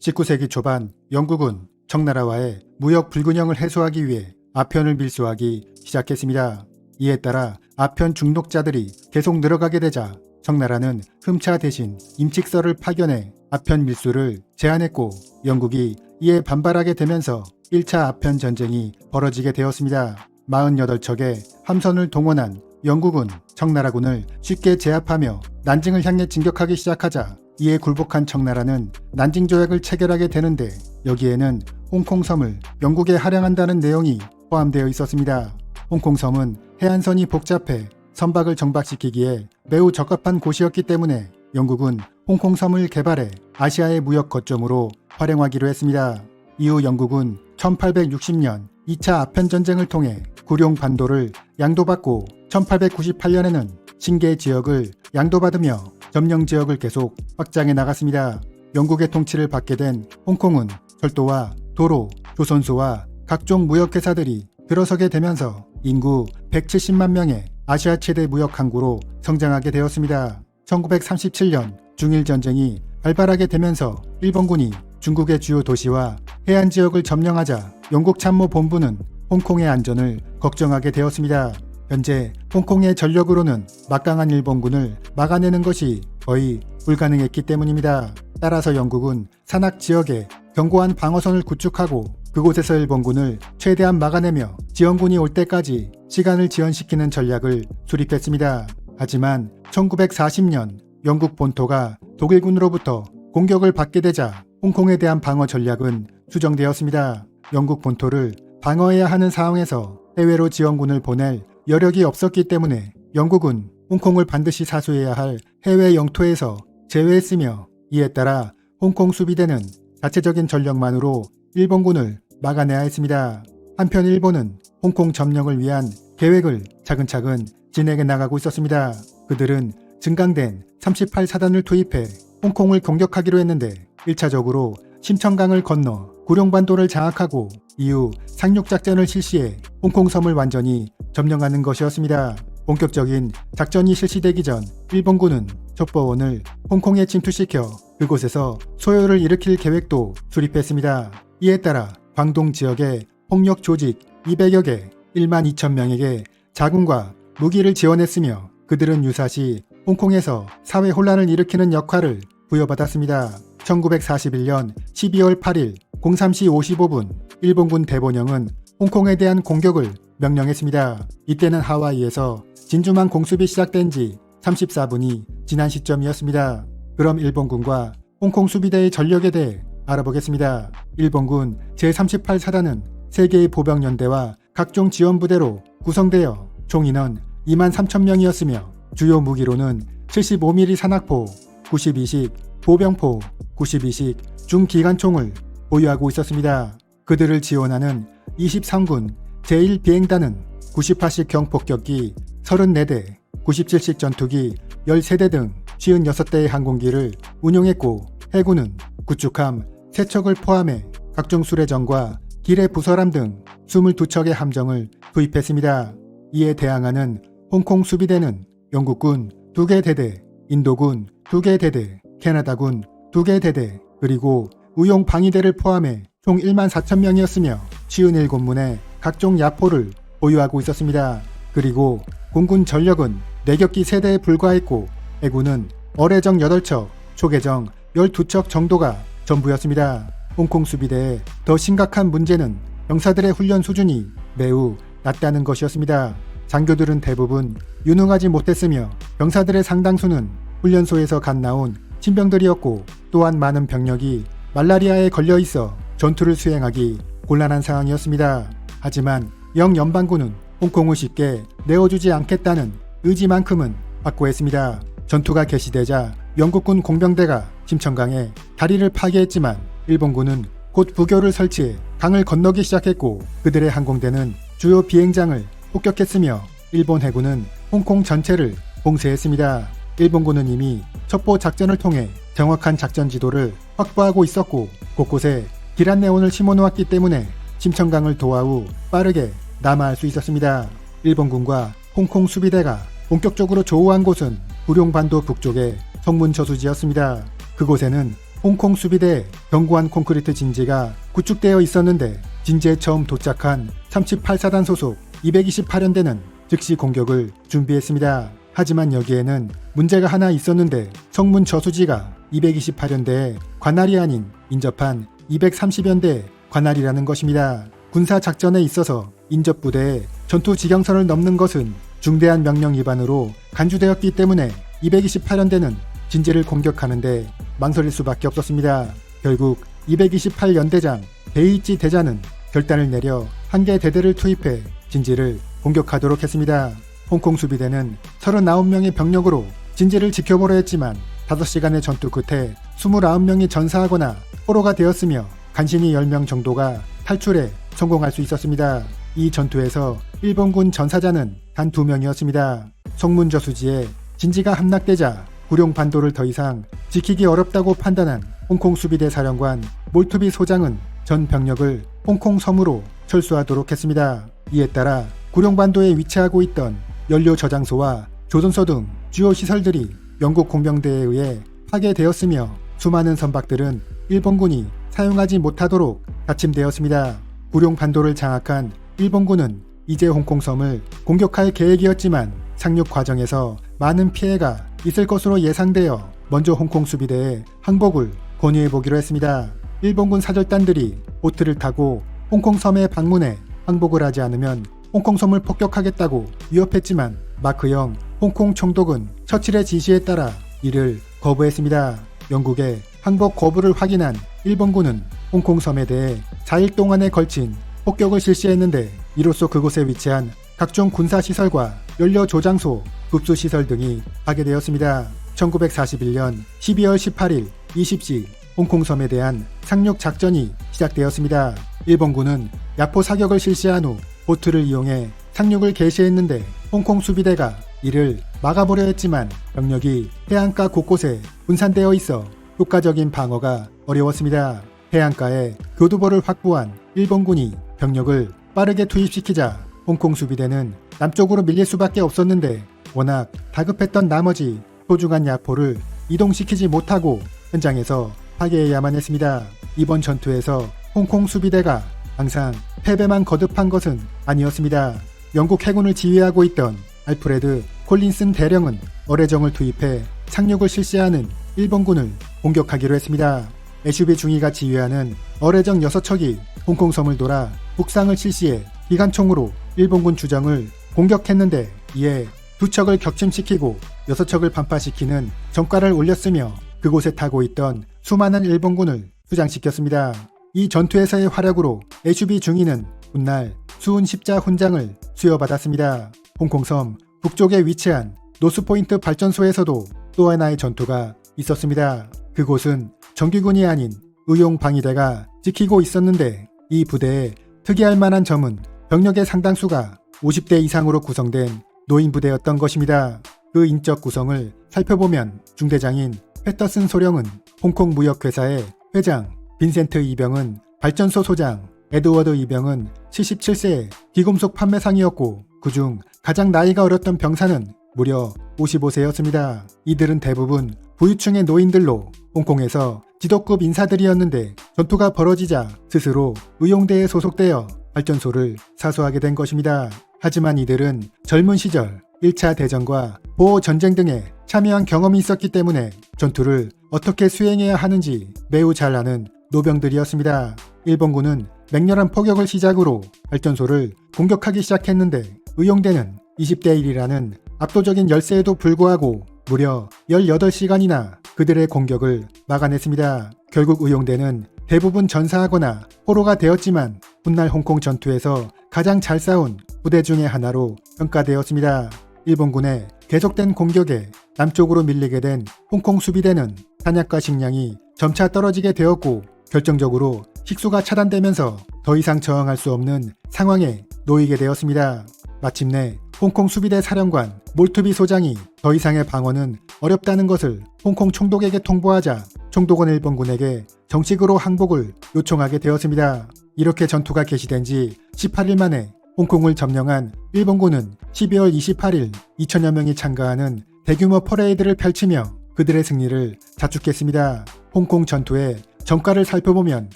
19세기 초반 영국은 청나라와의 무역 불균형을 해소하기 위해 아편을 밀수하기 시작했습니다. 이에 따라 아편 중독자들이 계속 늘어가게 되자 청나라는 흠차 대신 임칙서를 파견해 아편 밀수를 제한했고 영국이 이에 반발하게 되면서 1차 아편 전쟁이 벌어지게 되었습니다. 48척의 함선을 동원한 영국은 청나라군을 쉽게 제압하며 난징을 향해 진격하기 시작하자 이에 굴복한 청나라는 난징 조약을 체결하게 되는데 여기에는 홍콩섬을 영국에 할양한다는 내용이 포함되어 있었습니다. 홍콩섬은 해안선이 복잡해 선박을 정박시키기에 매우 적합한 곳이었기 때문에 영국은 홍콩섬을 개발해 아시아의 무역 거점으로 활용하기로 했습니다. 이후 영국은 1860년 2차 아편전쟁을 통해 구룡 반도를 양도받고 1898년에는 신계 지역을 양도받으며 점령 지역을 계속 확장해 나갔습니다. 영국의 통치를 받게 된 홍콩은 철도와 도로, 조선소와 각종 무역회사들이 들어서게 되면서 인구 170만 명의 아시아 최대 무역 항구로 성장하게 되었습니다. 1937년 중일전쟁이 발발하게 되면서 일본군이 중국의 주요 도시와 해안 지역을 점령하자 영국 참모본부는 홍콩의 안전을 걱정하게 되었습니다. 현재 홍콩의 전력으로는 막강한 일본군을 막아내는 것이 거의 불가능했기 때문입니다. 따라서 영국은 산악 지역에 견고한 방어선을 구축하고 그곳에서 일본군을 최대한 막아내며 지원군이 올 때까지 시간을 지연시키는 전략을 수립했습니다. 하지만 1940년 영국 본토가 독일군으로부터 공격을 받게 되자 홍콩에 대한 방어 전략은 수정되었습니다. 영국 본토를 방어해야 하는 상황에서 해외로 지원군을 보낼 여력이 없었기 때문에 영국은 홍콩을 반드시 사수해야 할 해외 영토에서 제외했으며 이에 따라 홍콩 수비대는 자체적인 전력만으로 일본군을 막아내야 했습니다. 한편 일본은 홍콩 점령을 위한 계획을 차근차근 진행해 나가고 있었습니다. 그들은 증강된 38사단을 투입해 홍콩을 공격하기로 했는데 1차적으로 심천강을 건너 구룡반도를 장악하고 이후 상륙작전을 실시해 홍콩섬을 완전히 점령하는 것이었습니다. 본격적인 작전이 실시되기 전 일본군은 첩보원을 홍콩에 침투시켜 그곳에서 소요를 일으킬 계획도 수립했습니다. 이에 따라 광동 지역의 폭력 조직 200여 개 1만 2천 명에게 자금과 무기를 지원했으며 그들은 유사시 홍콩에서 사회 혼란을 일으키는 역할을 부여받았습니다. 1941년 12월 8일 03시 55분 일본군 대본영은 홍콩에 대한 공격을 명령했습니다. 이때는 하와이에서 진주만 공습이 시작된 지 34분이 지난 시점이었습니다. 그럼 일본군과 홍콩 수비대의 전력에 대해 알아보겠습니다. 일본군 제38사단은 3개의 보병연대와 각종 지원부대로 구성되어 총 인원 2만 3천 명이었으며 주요 무기로는 75mm 산악포, 92식 보병포, 92식 중기관총을 보유하고 있었습니다. 그들을 지원하는 23군 제1비행단은 98식 경폭격기 34대, 97식 전투기 13대 등 56대의 항공기를 운용했고 해군은 구축함 3척을 포함해 각종 수레전과 기뢰 부설함 등 22척의 함정을 투입했습니다. 이에 대항하는 홍콩 수비대는 영국군 2개 대대, 인도군 2개 대대, 캐나다군 2개 대대, 그리고 우용 방위대를 포함해 총 1만 4천 명이었으며 57문의 각종 야포를 보유하고 있었습니다. 그리고 공군 전력은 내격기 3대에 불과했고 해군은 어뢰정 8척, 초계정 12척 정도가 전부였습니다. 홍콩 수비대의 더 심각한 문제는 병사들의 훈련 수준이 매우 낮다는 것이었습니다. 장교들은 대부분 유능하지 못했으며 병사들의 상당수는 훈련소에서 갓 나온 신병들이었고 또한 많은 병력이 말라리아에 걸려 있어 전투를 수행하기 곤란한 상황이었습니다. 하지만 영연방군은 홍콩을 쉽게 내어주지 않겠다는 의지만큼은 확고했습니다. 전투가 개시되자 영국군 공병대가 심천강에 다리를 파괴했지만 일본군은 곧 부교를 설치해 강을 건너기 시작했고 그들의 항공대는 주요 비행장을 폭격했으며 일본 해군은 홍콩 전체를 봉쇄했습니다. 일본군은 이미 첩보 작전을 통해 정확한 작전 지도를 확보하고 있었고 곳곳에 기란네온을 심어놓았기 때문에 심천강을 도하 후 빠르게 남하할 수 있었습니다. 일본군과 홍콩 수비대가 본격적으로 조우한 곳은 구룡반도 북쪽의 성문 저수지였습니다. 그곳에는 홍콩 수비대에 견고한 콘크리트 진지가 구축되어 있었는데 진지에 처음 도착한 38사단 소속 228연대는 즉시 공격을 준비했습니다. 하지만 여기에는 문제가 하나 있었는데 성문 저수지가 228연대의 관할이 아닌 인접한 230연대의 관할이라는 것입니다. 군사작전에 있어서 인접부대의 전투 지경선을 넘는 것은 중대한 명령 위반으로 간주되었기 때문에 228연대는 진지를 공격하는데 망설일 수밖에 없었습니다. 결국 228연대장 베이치 대자는 결단을 내려 한 개 대대를 투입해 진지를 공격하도록 했습니다. 홍콩 수비대는 39명의 병력으로 진지를 지켜보려 했지만 5시간의 전투 끝에 29명이 전사하거나 포로가 되었으며 간신히 10명 정도가 탈출해 성공할 수 있었습니다. 이 전투에서 일본군 전사자는 단 2명이었습니다. 성문 저수지에 진지가 함락되자 구룡 반도를 더 이상 지키기 어렵다고 판단한 홍콩 수비대 사령관 몰투비 소장은 전 병력을 홍콩 섬으로 철수하도록 했습니다. 이에 따라 구룡 반도에 위치하고 있던 연료 저장소와 조선소 등 주요 시설들이 영국 공병대에 의해 파괴되었으며 수많은 선박들은 일본군이 사용하지 못하도록 닫힘되었습니다. 구룡 반도를 장악한 일본군은 이제 홍콩섬을 공격할 계획이었지만 상륙 과정에서 많은 피해가 있을 것으로 예상되어 먼저 홍콩 수비대에 항복을 권유해보기로 했습니다. 일본군 사절단들이 보트를 타고 홍콩섬에 방문해 항복을 하지 않으면 홍콩섬을 폭격하겠다고 위협했지만 마크형 홍콩 총독은 처칠의 지시에 따라 이를 거부했습니다. 영국의 항복 거부를 확인한 일본군은 홍콩섬에 대해 4일 동안에 걸친 폭격을 실시했는데 이로써 그곳에 위치한 각종 군사시설과 연료 조장소, 급수시설 등이 파괴되었습니다. 1941년 12월 18일 20시 홍콩섬에 대한 상륙 작전이 시작되었습니다. 일본군은 야포 사격을 실시한 후 보트를 이용해 상륙을 개시했는데 홍콩 수비대가 이를 막아보려 했지만 병력이 해안가 곳곳에 분산되어 있어 효과적인 방어가 어려웠습니다. 해안가에 교두보를 확보한 일본군이 병력을 빠르게 투입시키자 홍콩 수비대는 남쪽으로 밀릴 수밖에 없었는데 워낙 다급했던 나머지 소중한 야포를 이동시키지 못하고 현장에서 파괴해야만 했습니다. 이번 전투에서 홍콩 수비대가 항상 패배만 거듭한 것은 아니었습니다. 영국 해군을 지휘하고 있던 알프레드 콜린슨 대령은 어뢰정을 투입해 착륙을 실시하는 일본군을 공격하기로 했습니다. SUV 중위가 지휘하는 어뢰정 6척이 홍콩섬을 돌아 북상을 실시해 기관총으로 일본군 주정을 공격했는데 이에 2척을 격침시키고 6척을 반파시키는 전과를 올렸으며 그곳에 타고 있던 수많은 일본군을 수장시켰습니다. 이 전투에서의 활약으로 SUV 중위는 훗날 수훈 십자 훈장을 수여받았습니다. 홍콩섬 북쪽에 위치한 노스포인트 발전소에서도 또 하나의 전투가 있었습니다. 그곳은 정규군이 아닌 의용방위대가 지키고 있었는데 이 부대에 특이할 만한 점은 병력의 상당수가 50대 이상으로 구성된 노인부대였던 것입니다. 그 인적 구성을 살펴보면 중대장인 패터슨 소령은 홍콩 무역회사의 회장, 빈센트 이병은 발전소 소장, 에드워드 이병은 77세의 귀금속 판매상이었고 그중 가장 나이가 어렸던 병사는 무려 55세였습니다. 이들은 대부분 부유층의 노인들로 홍콩에서 지도급 인사들이었는데 전투가 벌어지자 스스로 의용대에 소속되어 발전소를 사수하게 된 것입니다. 하지만 이들은 젊은 시절 1차 대전과 보호전쟁 등에 참여한 경험이 있었기 때문에 전투를 어떻게 수행해야 하는지 매우 잘 아는 노병들이었습니다. 일본군은 맹렬한 포격을 시작으로 발전소를 공격하기 시작했는데 의용대는 20대 1이라는 압도적인 열세에도 불구하고 무려 18시간이나 그들의 공격을 막아냈습니다. 결국 의용대는 대부분 전사하거나 포로가 되었지만 훗날 홍콩 전투에서 가장 잘 싸운 부대 중의 하나로 평가되었습니다. 일본군의 계속된 공격에 남쪽으로 밀리게 된 홍콩 수비대는 탄약과 식량이 점차 떨어지게 되었고 결정적으로 식수가 차단되면서 더 이상 저항할 수 없는 상황에 놓이게 되었습니다. 마침내 홍콩 수비대 사령관 몰투비 소장이 더 이상의 방어는 어렵다는 것을 홍콩 총독에게 통보하자 총독은 일본군에게 정식으로 항복을 요청하게 되었습니다. 이렇게 전투가 개시된 지 18일 만에 홍콩을 점령한 일본군은 12월 28일 2천여 명이 참가하는 대규모 퍼레이드를 펼치며 그들의 승리를 자축했습니다. 홍콩 전투의 전과를 살펴보면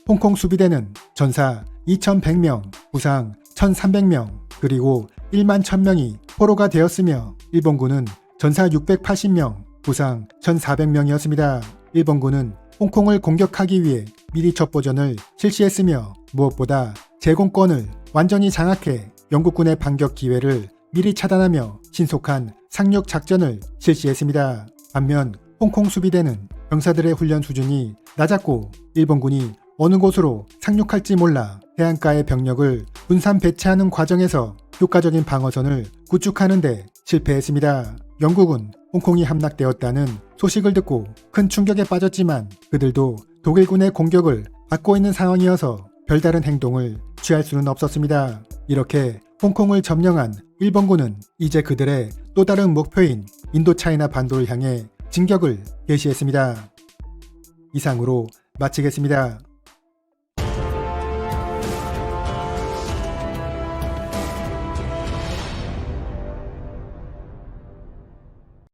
홍콩 수비대는 전사 2100명, 부상 1300명, 그리고 1만 1000명이 포로가 되었으며 일본군은 전사 680명, 부상 1400명이었습니다. 일본군은 홍콩을 공격하기 위해 미리 첩보전을 실시했으며 무엇보다 제공권을 완전히 장악해 영국군의 반격 기회를 미리 차단하며 신속한 상륙 작전을 실시했습니다. 반면 홍콩 수비대는 병사들의 훈련 수준이 낮았고 일본군이 어느 곳으로 상륙할지 몰라 해안가의 병력을 분산 배치하는 과정에서 효과적인 방어선을 구축하는 데 실패했습니다. 영국은 홍콩이 함락되었다는 소식을 듣고 큰 충격에 빠졌지만 그들도 독일군의 공격을 받고 있는 상황이어서 별다른 행동을 취할 수는 없었습니다. 이렇게 홍콩을 점령한 일본군은 이제 그들의 또 다른 목표인 인도차이나 반도를 향해 진격을 개시했습니다. 이상으로 마치겠습니다.